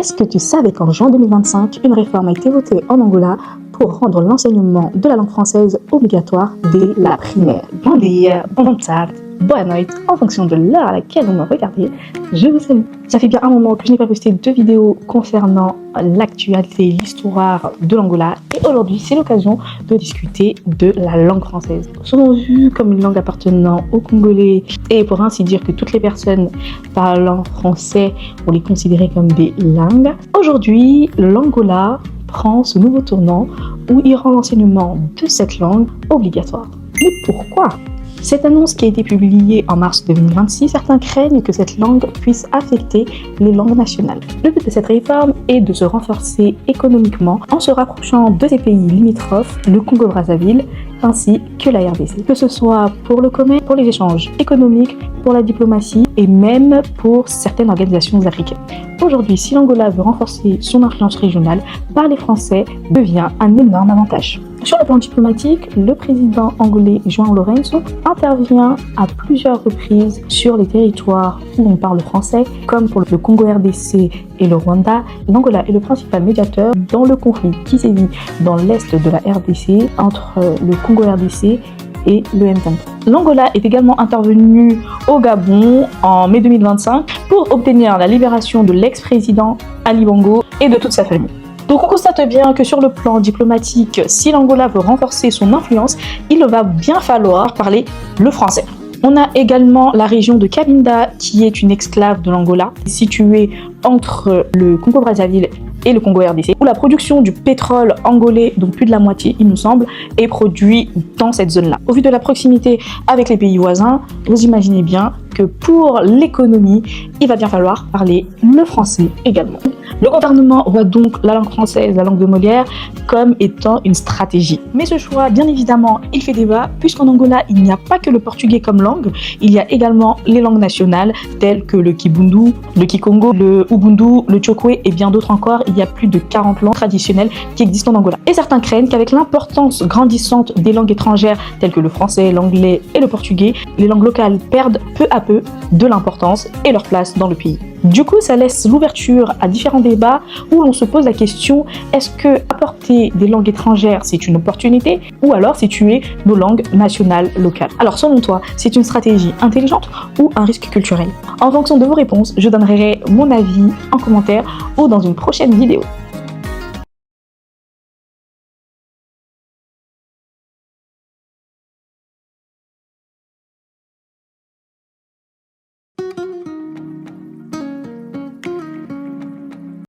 Est-ce que tu savais qu'en juin 2025, une réforme a été votée en Angola pour rendre l'enseignement de la langue française obligatoire dès la primaire? Bon dia, bonne tarde, bonne nuit, en fonction de l'heure à laquelle vous me regardez, je vous salue. Ça fait bien un moment que je n'ai pas posté de vidéo concernant l'actualité, l'histoire de l'Angola, et aujourd'hui c'est l'occasion de discuter de la langue française. Souvent vue comme une langue appartenant aux Congolais, et pour ainsi dire que toutes les personnes parlant français, on les considérait comme des langues. Aujourd'hui, l'Angola prend ce nouveau tournant où il rend l'enseignement de cette langue obligatoire. Mais pourquoi ? Cette annonce qui a été publiée en mars 2026, certains craignent que cette langue puisse affecter les langues nationales. Le but de cette réforme est de se renforcer économiquement en se rapprochant de ces pays limitrophes, le Congo-Brazzaville, ainsi que la RDC. Que ce soit pour le commerce, pour les échanges économiques, pour la diplomatie et même pour certaines organisations africaines. Aujourd'hui, si l'Angola veut renforcer son influence régionale, parler français devient un énorme avantage. Sur le plan diplomatique, le président angolais João Lourenço intervient à plusieurs reprises sur les territoires où on parle français, comme pour le Congo-RDC et le Rwanda. L'Angola est le principal médiateur dans le conflit qui sévit dans l'est de la RDC entre le Congo-RDC et le M23. L'Angola est également intervenu au Gabon en mai 2025 pour obtenir la libération de l'ex-président Ali Bongo et de toute sa famille. Donc on constate bien que sur le plan diplomatique, si l'Angola veut renforcer son influence, il va bien falloir parler le français. On a également la région de Cabinda qui est une exclave de l'Angola, située entre le Congo-Brazzaville et le Congo-RDC, où la production du pétrole angolais, donc plus de la moitié il me semble, est produit dans cette zone-là. Au vu de la proximité avec les pays voisins, vous imaginez bien que pour l'économie, il va bien falloir parler le français également. Le gouvernement voit donc la langue française, la langue de Molière, comme étant une stratégie. Mais ce choix, bien évidemment, il fait débat, puisqu'en Angola, il n'y a pas que le portugais comme langue, il y a également les langues nationales, telles que le Kibundu, le Kikongo, le Ubundu, le Chokwe et bien d'autres encore. Il y a plus de 40 langues traditionnelles qui existent en Angola. Et certains craignent qu'avec l'importance grandissante des langues étrangères, telles que le français, l'anglais et le portugais, les langues locales perdent peu à peu de l'importance et leur place dans le pays. Du coup, ça laisse l'ouverture à différents débats où l'on se pose la question, est-ce que apporter des langues étrangères, c'est une opportunité ou alors c'est tuer nos langues nationales locales? Alors selon toi, c'est une stratégie intelligente ou un risque culturel? En fonction de vos réponses, je donnerai mon avis en commentaire ou dans une prochaine vidéo.